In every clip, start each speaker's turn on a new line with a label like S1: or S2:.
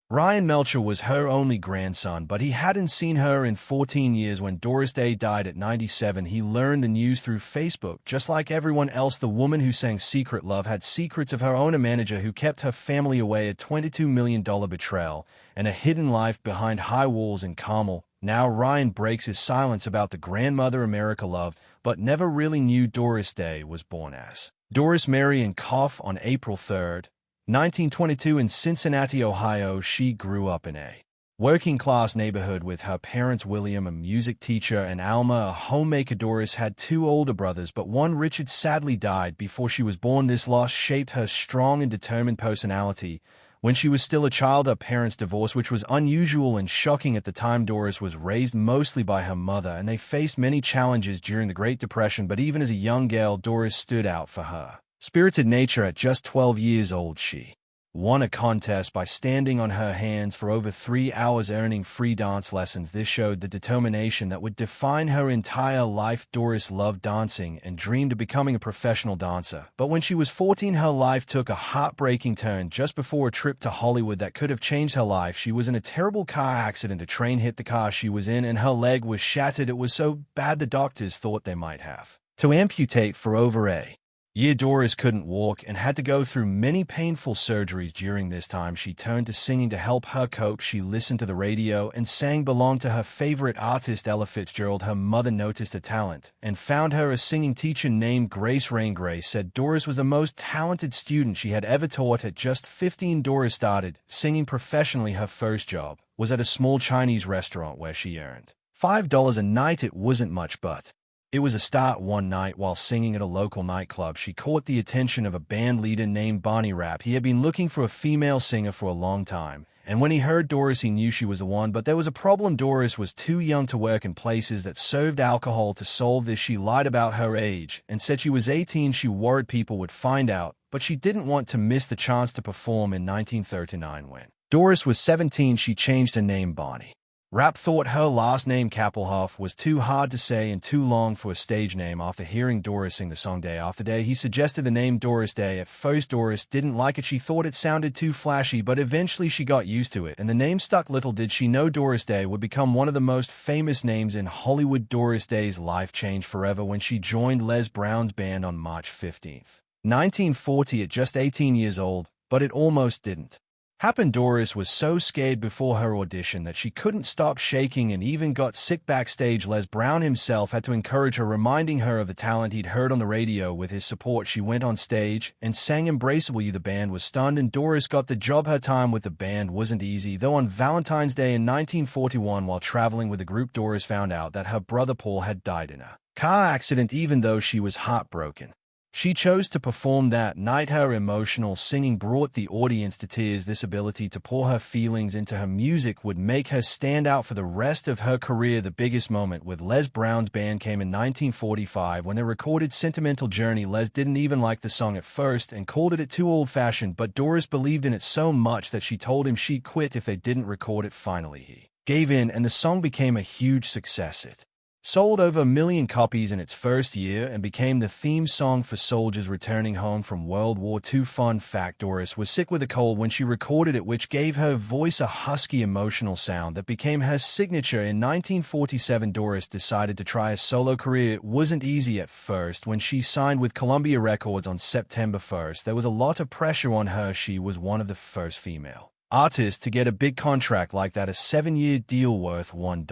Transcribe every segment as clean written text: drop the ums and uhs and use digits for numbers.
S1: Ryan Melcher was her only grandson, but he hadn't seen her in 14 years. When Doris Day died at 97, he learned the news through Facebook. Just like everyone else, the woman who sang Secret Love had secrets of her own. A manager who kept her family away, a $22 million betrayal, and a hidden life behind high walls in Carmel. Now Ryan breaks his silence about the grandmother America loved, but never really knew Doris Day was born as Doris Mary and Koff on April 3rd. 1922 in Cincinnati, Ohio. She grew up in a working-class neighborhood with her parents William, a music teacher, and Alma, a homemaker. Doris had two older brothers, but one, Richard, sadly died before she was born. This loss shaped her strong and determined personality. When she was still a child, her parents divorced, which was unusual and shocking at the time. Doris was raised mostly by her mother, and they faced many challenges during the Great Depression, but even as a young girl, Doris stood out for her spirited nature. At just 12 years old, she won a contest by standing on her hands for over 3 hours, earning free dance lessons. This showed the determination that would define her entire life. Doris loved dancing and dreamed of becoming a professional dancer. But when she was 14, her life took a heartbreaking turn. Just before a trip to Hollywood that could have changed her life, she was in a terrible car accident. A train hit the car she was in, and her leg was shattered. It was so bad the doctors thought they might have to amputate for over a year. Doris couldn't walk and had to go through many painful surgeries. During this time, she turned to singing to help her cope. She listened to the radio and sang "Belong" to her favorite artist, Ella Fitzgerald. Her mother noticed her talent and found her a singing teacher named Grace Rain. Grace said Doris was the most talented student she had ever taught. At just 15, Doris started singing professionally. Her first job was at a small Chinese restaurant where she earned $5 a night. It wasn't much, but it was a start. One night, while singing at a local nightclub, she caught the attention of a band leader named Bonnie Rapp. He had been looking for a female singer for a long time, and when he heard Doris, he knew she was the one. But there was a problem. Doris was too young to work in places that served alcohol. To solve this, she lied about her age and said she was 18. She worried people would find out, but she didn't want to miss the chance to perform. In 1939, when Doris was 17, she changed her name. Bonnie Rapp thought her last name, Kappelhoff, was too hard to say and too long for a stage name. After hearing Doris sing the song day after day, he suggested the name Doris Day. At first, Doris didn't like it. She thought it sounded too flashy, but eventually she got used to it, and the name stuck. Little did she know Doris Day would become one of the most famous names in Hollywood. Doris Day's life changed forever when she joined Les Brown's band on March 15th, 1940, at just 18 years old, but it almost didn't happen. Doris was so scared before her audition that she couldn't stop shaking and even got sick backstage. Les Brown himself had to encourage her, reminding her of the talent he'd heard on the radio. With his support, she went on stage and sang "Embraceable You." The band was stunned, and Doris got the job. Her time with the band wasn't easy, though. On Valentine's Day in 1941, while traveling with the group, Doris found out that her brother Paul had died in a car accident. Even though she was heartbroken, she chose to perform that night. Her emotional singing brought the audience to tears. This ability to pour her feelings into her music would make her stand out for the rest of her career. The biggest moment with Les Brown's band came in 1945 when they recorded "Sentimental Journey." Les didn't even like the song at first and called it too old-fashioned, but Doris believed in it so much that she told him she'd quit if they didn't record it. Finally, he gave in, and the song became a huge success. It sold over 1 million copies in its first year and became the theme song for soldiers returning home from World War II. Fun fact: Doris was sick with a cold when she recorded it, which gave her voice a husky, emotional sound that became her signature. In 1947, Doris decided to try a solo career. It wasn't easy at first. When she signed with Columbia Records on September 1st, there was a lot of pressure on her. She was one of the first female artists to get a big contract like that, a 7-year deal worth $1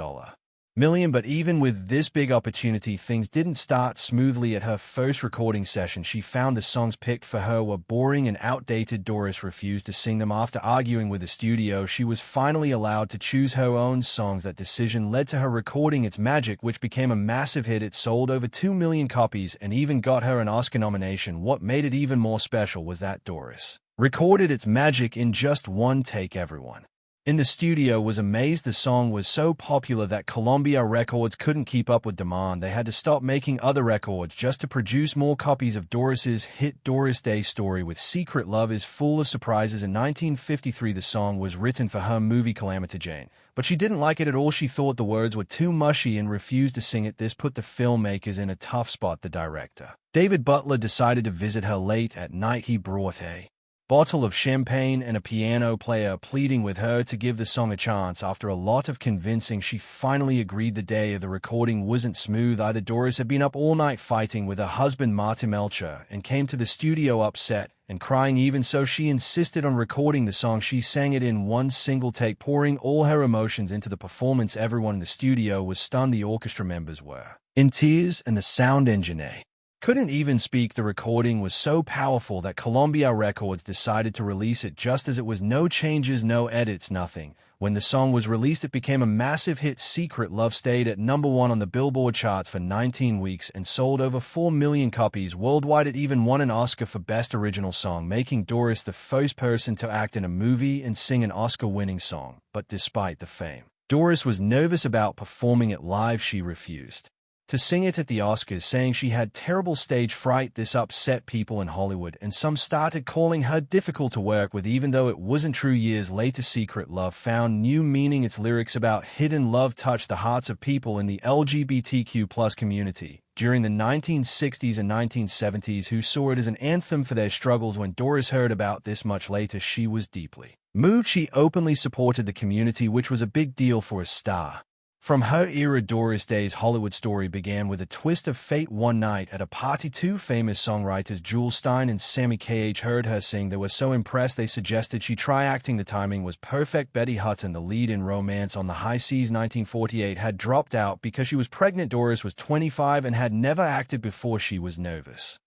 S1: million. But even with this big opportunity, things didn't start smoothly. At her first recording session, she found the songs picked for her were boring and outdated. Doris refused to sing them. After arguing with the studio, she was finally allowed to choose her own songs. That decision led to her recording "It's Magic," which became a massive hit. It sold over 2 million copies and even got her an Oscar nomination. What made it even more special was that Doris recorded "It's Magic" in just one take. Everyone in the studio was amazed. The song was so popular that Columbia Records couldn't keep up with demand. They had to stop making other records just to produce more copies of Doris's hit. Doris Day's story with "Secret Love" is full of surprises. In 1953, the song was written for her movie Calamity Jane, but she didn't like it at all. She thought the words were too mushy and refused to sing it. This put the filmmakers in a tough spot. The director, David Butler, decided to visit her late at night. He brought a bottle of champagne, and a piano player pleading with her to give the song a chance. After a lot of convincing, she finally agreed. The day of the recording wasn't smooth either. Doris had been up all night fighting with her husband Martin Melcher and came to the studio upset and crying. Even so, she insisted on recording the song. She sang it in one single take, pouring all her emotions into the performance. Everyone in the studio was stunned. The orchestra members were in tears, and the sound engineer couldn't even speak. The recording was so powerful that Columbia Records decided to release it just as it was. No changes, no edits, nothing. When the song was released, it became a massive hit. Secret Love stayed at #1 on the Billboard charts for 19 weeks and sold over 4 million copies worldwide. It even won an Oscar for Best Original Song, making Doris the first person to act in a movie and sing an Oscar-winning song. But despite the fame, Doris was nervous about performing it live. She refused to sing it at the Oscars, saying she had terrible stage fright. This upset people in Hollywood, and some started calling her difficult to work with, even though it wasn't true. Years later, Secret Love found new meaning. Its lyrics about hidden love touched the hearts of people in the LGBTQ+ community during the 1960s and 1970s, who saw it as an anthem for their struggles. When Doris heard about this much later, she was deeply moved. She openly supported the community, which was a big deal for a star. From her era, Doris Day's Hollywood story began with a twist of fate. One night at a party, two famous songwriters, Jules Stein and Sammy K.H., heard her sing. They were so impressed they suggested she try acting. The timing was perfect. Betty Hutton, the lead in Romance on the High Seas 1948, had dropped out because she was pregnant. Doris was 25 and had never acted before. She was nervous,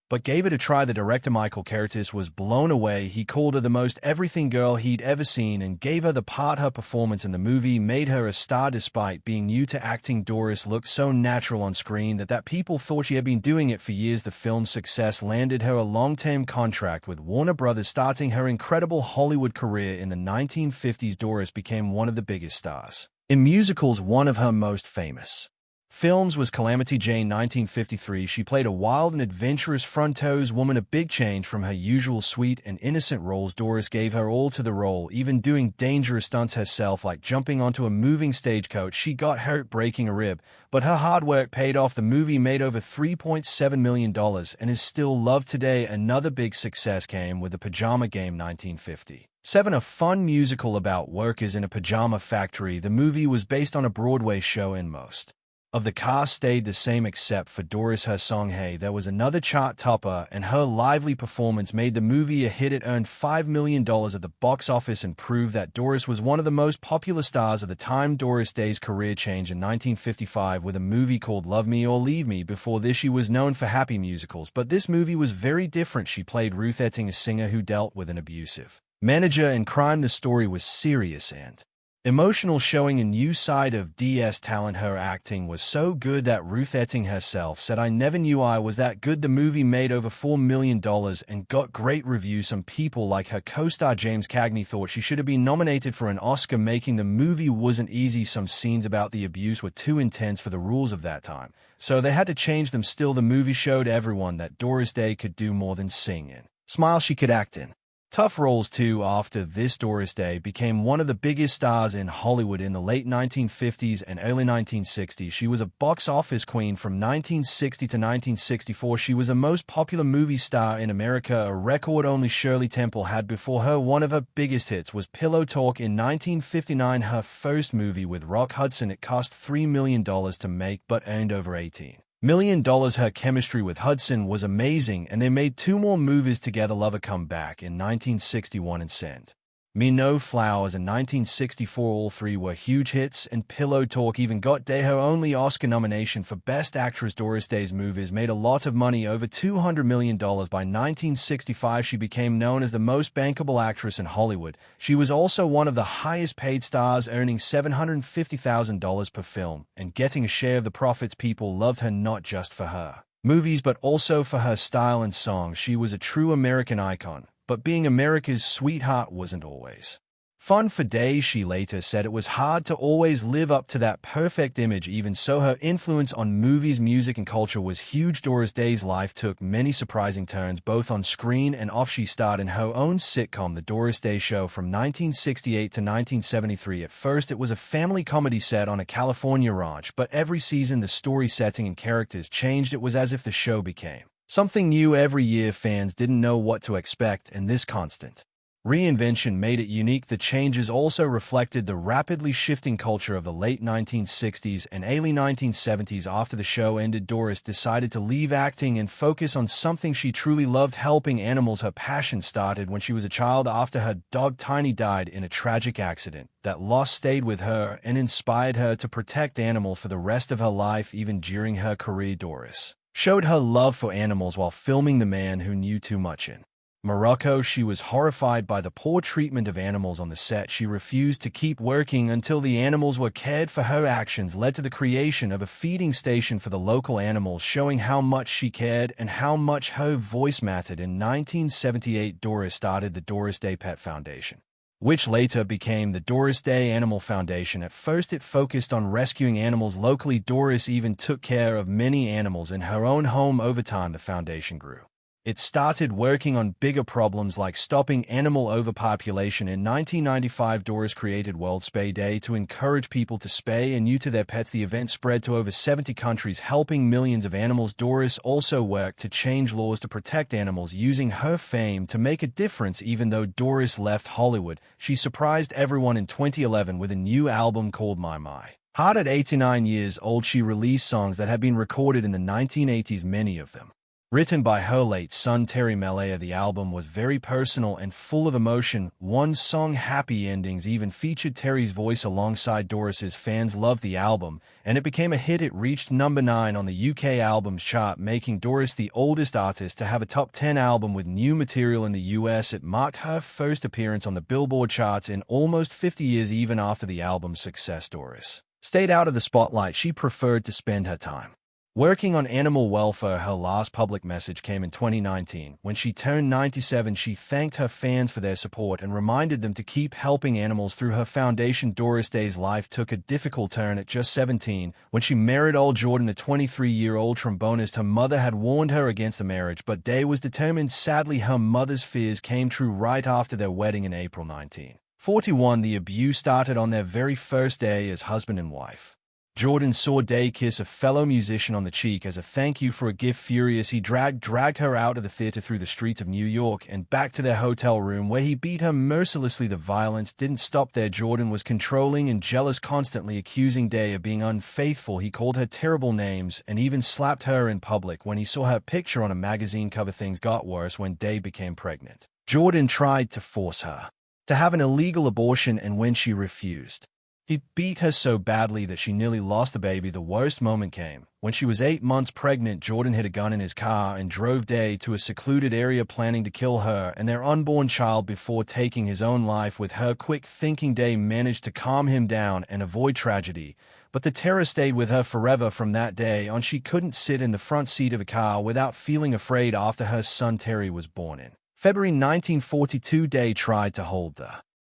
S1: but gave it a try. The director, Michael Curtiz, was blown away. He called her the most everything girl he'd ever seen and gave her the part. Her performance in the movie made her a star. Despite being new to acting, Doris looked so natural on screen that people thought she had been doing it for years. The film's success landed her a long-term contract with Warner Brothers, starting her incredible Hollywood career. In the 1950s, Doris became one of the biggest stars in musicals. One of her most famous films was Calamity Jane 1953. She played a wild and adventurous frontiers woman, a big change from her usual sweet and innocent roles. Doris gave her all to the role, even doing dangerous stunts herself, like jumping onto a moving stagecoach. She got hurt breaking a rib, but her hard work paid off. The movie made over $3.7 million and is still loved today. Another big success came with The Pajama Game 1957, a fun musical about workers in a pajama factory. The movie was based on a Broadway show, and most of the cast stayed the same except for Doris. Her song Hey There was another chart topper, and her lively performance made the movie a hit. It earned $5 million at the box office and proved that Doris was one of the most popular stars of the time. Doris Day's career changed in 1955 with a movie called Love Me or Leave Me. Before this, she was known for happy musicals, but this movie was very different. She played Ruth Etting, a singer who dealt with an abusive manager and crime. The story was serious and emotional, showing a new side of DS talent. Her acting was so good that Ruth Etting herself said, "I never knew I was that good." The movie made over $4 million and got great reviews. Some people, like her co-star James Cagney, thought she should have been nominated for an Oscar. Making the movie wasn't easy. Some scenes about the abuse were too intense for the rules of that time, so they had to change them. Still, the movie showed everyone that Doris Day could do more than sing and smile. She could act in tough roles too. After this, Doris Day became one of the biggest stars in Hollywood. In the late 1950s and early 1960s, she was a box office queen. From 1960 to 1964, she was the most popular movie star in America, a record only Shirley Temple had before her. One of her biggest hits was Pillow Talk in 1959, her first movie with Rock Hudson. It cost $3 million to make but earned over $18 million. Her chemistry with Hudson was amazing, and they made two more movies together, Lover Come Back in 1961 and Send Me No Flowers in 1964. All three were huge hits, and Pillow Talk even got Day her only Oscar nomination for Best Actress. Doris Day's movies made a lot of money, over $200 million. By 1965, she became known as the most bankable actress in Hollywood. She was also one of the highest paid stars, earning $750,000 per film and getting a share of the profits. People loved her not just for her movies, but also for her style and songs. She was a true American icon, but being America's sweetheart wasn't always fun for Day. She later said it was hard to always live up to that perfect image. Even so, her influence on movies, music, and culture was huge. Doris Day's life took many surprising turns, both on screen and off. She starred in her own sitcom, The Doris Day Show, from 1968 to 1973. At first, it was a family comedy set on a California ranch, but every season the story, setting, and characters changed. It was as if the show became Something new every year. Fans didn't know what to expect, and this constant reinvention made it unique. The changes also reflected the rapidly shifting culture of the late 1960s and early 1970s. After the show ended, Doris decided to leave acting and focus on something she truly loved: helping animals. Her passion started when she was a child after her dog Tiny died in a tragic accident. That loss stayed with her and inspired her to protect animals for the rest of her life. Even during her career, Doris showed her love for animals while filming The Man Who Knew Too Much in Morocco. She was horrified by the poor treatment of animals on the set. She refused to keep working until the animals were cared for. Her actions led to the creation of a feeding station for the local animals, showing how much she cared and how much her voice mattered. In 1978, Doris started the Doris Day Pet Foundation, which later became the Doris Day Animal Foundation. At first, it focused on rescuing animals locally. Doris even took care of many animals in her own home. Over time, the foundation grew. It started working on bigger problems like stopping animal overpopulation. In 1995, Doris created World Spay Day to encourage people to spay and neuter their pets. The event spread to over 70 countries, helping millions of animals. Doris also worked to change laws to protect animals, using her fame to make a difference. Even though Doris left Hollywood, she surprised everyone in 2011 with a new album called My Heart. At 89 years old, she released songs that had been recorded in the 1980s, many of them written by her late son Terry Malaya. The album was very personal and full of emotion. One song, Happy Endings, even featured Terry's voice alongside Doris's. Fans loved the album, and it became a hit. It reached number 9 on the UK albums chart, making Doris the oldest artist to have a top 10 album with new material in the US. It marked her first appearance on the Billboard charts in almost 50 years. Even after the album's success, Doris stayed out of the spotlight. She preferred to spend her time working on animal welfare. Her last public message came in 2019. When she turned 97, she thanked her fans for their support and reminded them to keep helping animals through her foundation. Doris Day's life took a difficult turn at just 17 when she married old Jordan, a 23-year-old trombonist. Her mother had warned her against the marriage, but Day was determined. Sadly, her mother's fears came true right after their wedding in April 1941. The abuse started on their very first day as husband and wife. Jordan saw Day kiss a fellow musician on the cheek as a thank you for a gift. Furious, he dragged her out of the theater, through the streets of New York, and back to their hotel room, where he beat her mercilessly. The violence didn't stop there. Jordan was controlling and jealous, constantly accusing Day of being unfaithful. He called her terrible names and even slapped her in public. When he saw her picture on a magazine cover, things got worse when Day became pregnant. Jordan tried to force her to have an illegal abortion, and when she refused, he beat her so badly that she nearly lost the baby. The worst moment came when she was 8 months pregnant. Jordan hid a gun in his car and drove Day to a secluded area, planning to kill her and their unborn child before taking his own life. With her quick thinking, Day managed to calm him down and avoid tragedy, but the terror stayed with her forever. From that day on, she couldn't sit in the front seat of a car without feeling afraid. After her son Terry was born in February 1942, Day tried to hold the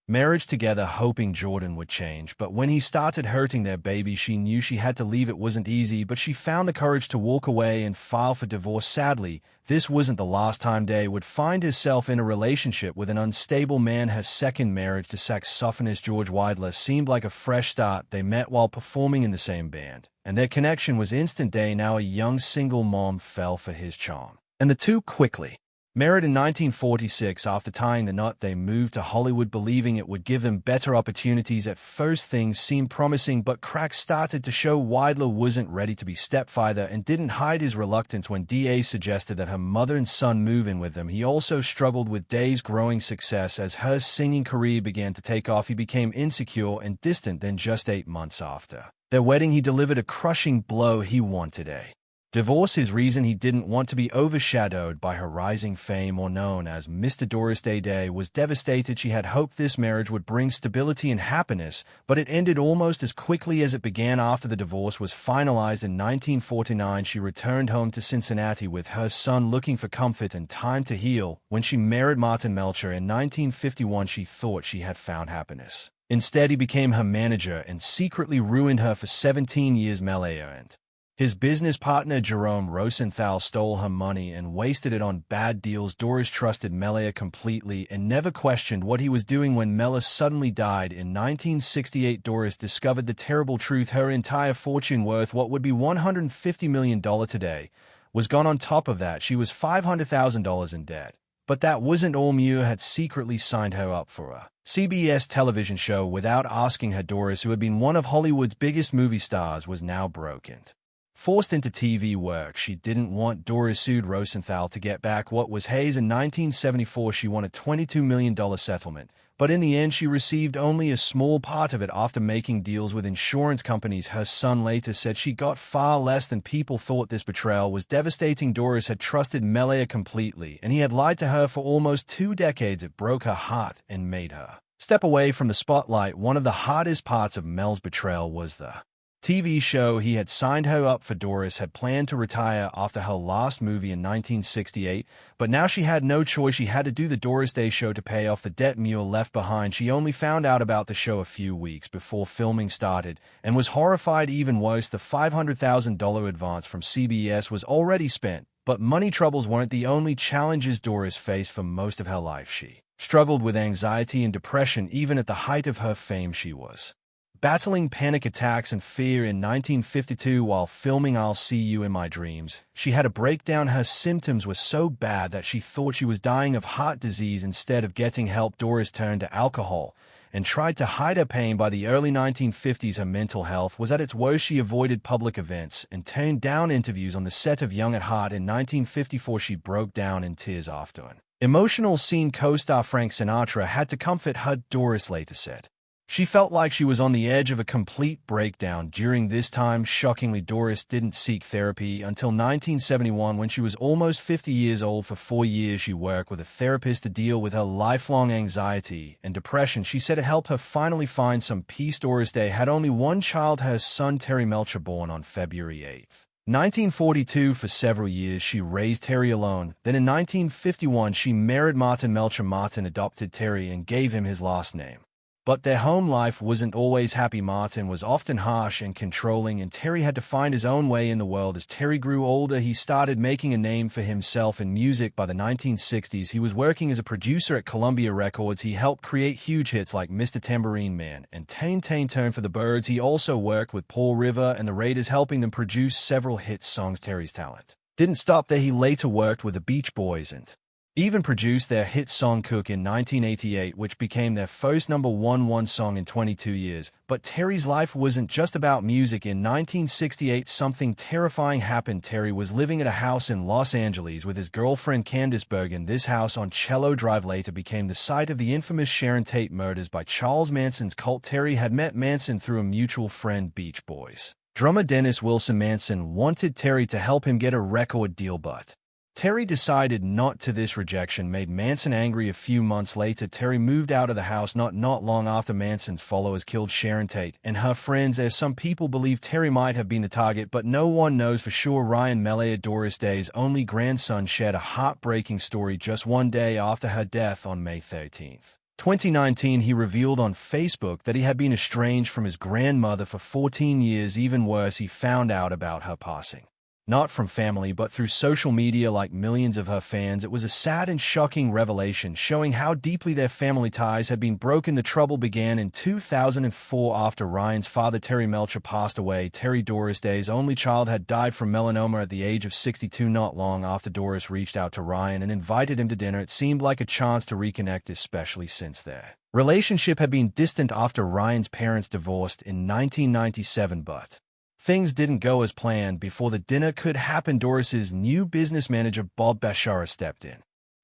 S1: marriage together, hoping Jordan would change, but when he started hurting their baby, she knew she had to leave. It wasn't easy, but she found the courage to walk away and file for divorce. Sadly, this wasn't the last time Day would find herself in a relationship with an unstable man. Her second marriage to saxophonist George Weidler seemed like a fresh start. They met while performing in the same band, and their connection was instant. Day, now a young single mom, fell for his charm, and the two quickly married in 1946. After tying the knot, they moved to Hollywood, believing it would give them better opportunities. At first, things seemed promising, but cracks started to show. Weidler wasn't ready to be stepfather and didn't hide his reluctance when Day suggested that her mother and son move in with them. He also struggled with Day's growing success. As her singing career began to take off, he became insecure and distant. Then, just 8 months after their wedding, he delivered a crushing blow. He wanted a divorce. His reason: he didn't want to be overshadowed by her rising fame or known as Mr. Doris Day. Day was devastated. She had hoped this marriage would bring stability and happiness, but it ended almost as quickly as it began. After the divorce was finalized in 1949, she returned home to Cincinnati with her son, looking for comfort and time to heal. When she married Martin Melcher in 1951, she thought she had found happiness. Instead, he became her manager and secretly ruined her for 17 years. Malaya and his business partner Jerome Rosenthal stole her money and wasted it on bad deals. Doris trusted Malaya completely and never questioned what he was doing. When Mela suddenly died in 1968, Doris discovered the terrible truth. Her entire fortune, worth what would be $150 million today, was gone. On top of that, she was $500,000 in debt. But that wasn't all. Muir had secretly signed her up for a CBS television show without asking her. Doris, who had been one of Hollywood's biggest movie stars, was now broken. Forced into TV work, she didn't want. Doris sued Rosenthal to get back what was hers. In 1974, she won a $22 million settlement, but in the end she received only a small part of it after making deals with insurance companies. Her son later said she got far less than people thought. This betrayal was devastating. Doris had trusted Melia completely, and he had lied to her for almost 2 decades. It broke her heart and made her step away from the spotlight. One of the hardest parts of Mel's betrayal was the TV show he had signed her up for. Doris had planned to retire after her last movie in 1968, but now she had no choice. She had to do the Doris Day show to pay off the debt Muir left behind. She only found out about the show a few weeks before filming started and was horrified. Even worse, the $500,000 advance from CBS was already spent. But money troubles weren't the only challenges Doris faced. For most of her life, she struggled with anxiety and depression. Even at the height of her fame, she was battling panic attacks and fear. In 1952, while filming I'll See You in My Dreams, she had a breakdown. Her symptoms were so bad that she thought she was dying of heart disease. Instead of getting help, Doris turned to alcohol and tried to hide her pain. By the early 1950s, her mental health was at its worst. She avoided public events and turned down interviews on the set of Young at Heart. In 1954, she broke down in tears after an emotional scene. Co-star Frank Sinatra had to comfort her. Doris later said she felt like she was on the edge of a complete breakdown during this time. Shockingly, Doris didn't seek therapy until 1971, when she was almost 50 years old. For 4 years, she worked with a therapist to deal with her lifelong anxiety and depression. She said it helped her finally find some peace. Doris Day had only one child, her son Terry Melcher, born on February 8, 1942. For several years, she raised Terry alone. Then in 1951, she married Martin Melcher. Martin adopted Terry and gave him his last name. But their home life wasn't always happy. Martin was often harsh and controlling, and Terry had to find his own way in the world. As Terry grew older, he started making a name for himself in music. By the 1960s, he was working as a producer at Columbia Records. He helped create huge hits like Mr. Tambourine Man and Tain Tain Turn for the Birds. He also worked with Paul River and the Raiders, helping them produce several hit songs. Terry's talent didn't stop there. He later worked with the Beach Boys and even produced their hit song Cook in 1988, which became their first #1 song in 22 years. But Terry's life wasn't just about music. In 1968, something terrifying happened. Terry was living at a house in Los Angeles with his girlfriend Candice Bergen. This house on Cello Drive later became the site of the infamous Sharon Tate murders by Charles Manson's cult. Terry had met Manson through a mutual friend, Beach Boys drummer Dennis Wilson. Manson wanted Terry to help him get a record deal, but Terry decided not to. This rejection made Manson angry. A few months later, Terry moved out of the house. Not long after, Manson's followers killed Sharon Tate and her friends. As some people believe Terry might have been the target, but no one knows for sure. Ryan Melia, Doris Day's only grandson, shared a heartbreaking story just one day after her death. On May 13, 2019, he revealed on Facebook that he had been estranged from his grandmother for 14 years. Even worse, he found out about her passing not from family, but through social media. Like millions of her fans, it was a sad and shocking revelation, showing how deeply their family ties had been broken. The trouble began in 2004 after Ryan's father, Terry Melcher, passed away. Terry, Doris Day's only child, had died from melanoma at the age of 62. Not long after, Doris reached out to Ryan and invited him to dinner. It seemed like a chance to reconnect, especially since their relationship had been distant after Ryan's parents divorced in 1997. But things didn't go as planned. Before the dinner could happen, Doris's new business manager, Bob Bashara, stepped in.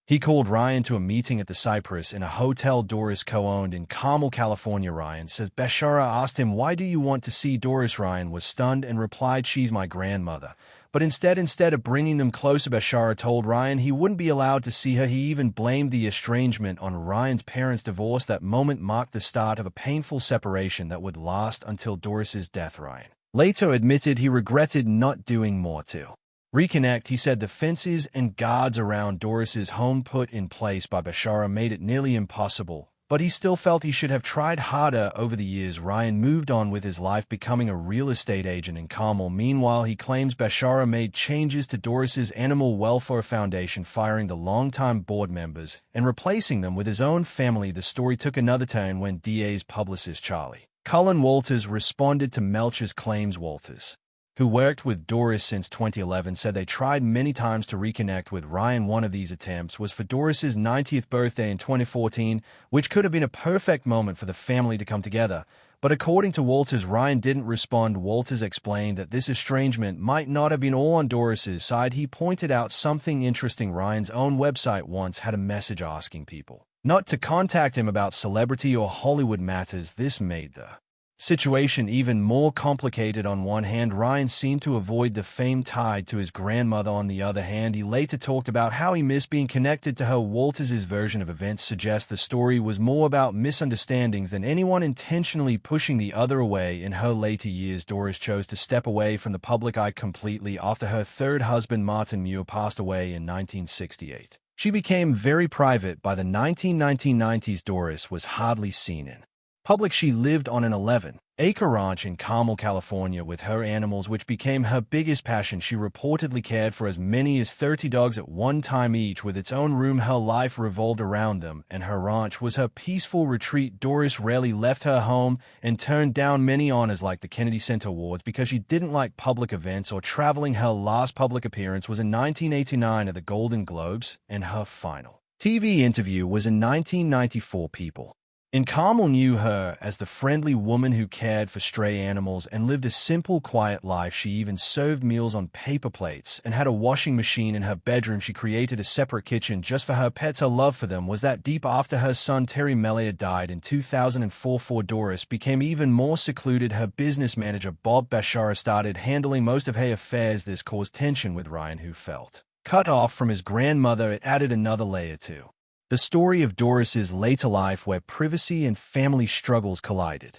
S1: He called Ryan to a meeting at the Cypress in a hotel Doris co-owned in Carmel, California. Ryan says Bashara asked him, "Why do you want to see Doris?" Ryan was stunned and replied, "She's my grandmother." But instead of bringing them closer, Bashara told Ryan he wouldn't be allowed to see her. He even blamed the estrangement on Ryan's parents' divorce. That moment marked the start of a painful separation that would last until Doris's death. Ryan later admitted he regretted not doing more to reconnect. He said the fences and guards around Doris's home put in place by Bashara made it nearly impossible, but he still felt he should have tried harder. Over the years, Ryan moved on with his life, becoming a real estate agent in Carmel. Meanwhile, he claims Bashara made changes to Doris's Animal Welfare Foundation, firing the longtime board members and replacing them with his own family. The story took another turn when DA's publicist Charlie Cullen Walters responded to Melcher's claims. Walters who worked with Doris since 2011, said they tried many times to reconnect with Ryan. One of these attempts was for Doris's 90th birthday in 2014, which could have been a perfect moment for the family to come together. But according to Walters, Ryan didn't respond. Walters explained that this estrangement might not have been all on Doris's side. He pointed out something interesting. Ryan's own website once had a message asking people not to contact him about celebrity or Hollywood matters. This made the situation even more complicated. On one hand, Ryan seemed to avoid the fame tied to his grandmother. On the other hand, he later talked about how he missed being connected to her. Walters' version of events suggests the story was more about misunderstandings than anyone intentionally pushing the other away. In her later years, Doris chose to step away from the public eye completely after her third husband, Martin Muir, passed away in 1968. She became very private. By the 1990s, Doris was hardly seen in public. She lived on an 11-acre ranch in Carmel, California, with her animals, which became her biggest passion. She reportedly cared for as many as 30 dogs at one time, each with its own room. Her life revolved around them, and her ranch was her peaceful retreat. Doris rarely left her home and turned down many honors like the Kennedy Center Awards because she didn't like public events or traveling. Her last public appearance was in 1989 at the Golden Globes, and her final TV interview was in 1994. People in Carmel knew her as the friendly woman who cared for stray animals and lived a simple, quiet life. She even served meals on paper plates and had a washing machine in her bedroom. She created a separate kitchen just for her pets. Her love for them was that deep. After her son Terry Melia died in 2004, Doris became even more secluded. Her business manager, Bob Bashara, started handling most of her affairs. This caused tension with Ryan, who felt cut off from his grandmother. It added another layer to the story of Doris's later life, where privacy and family struggles collided.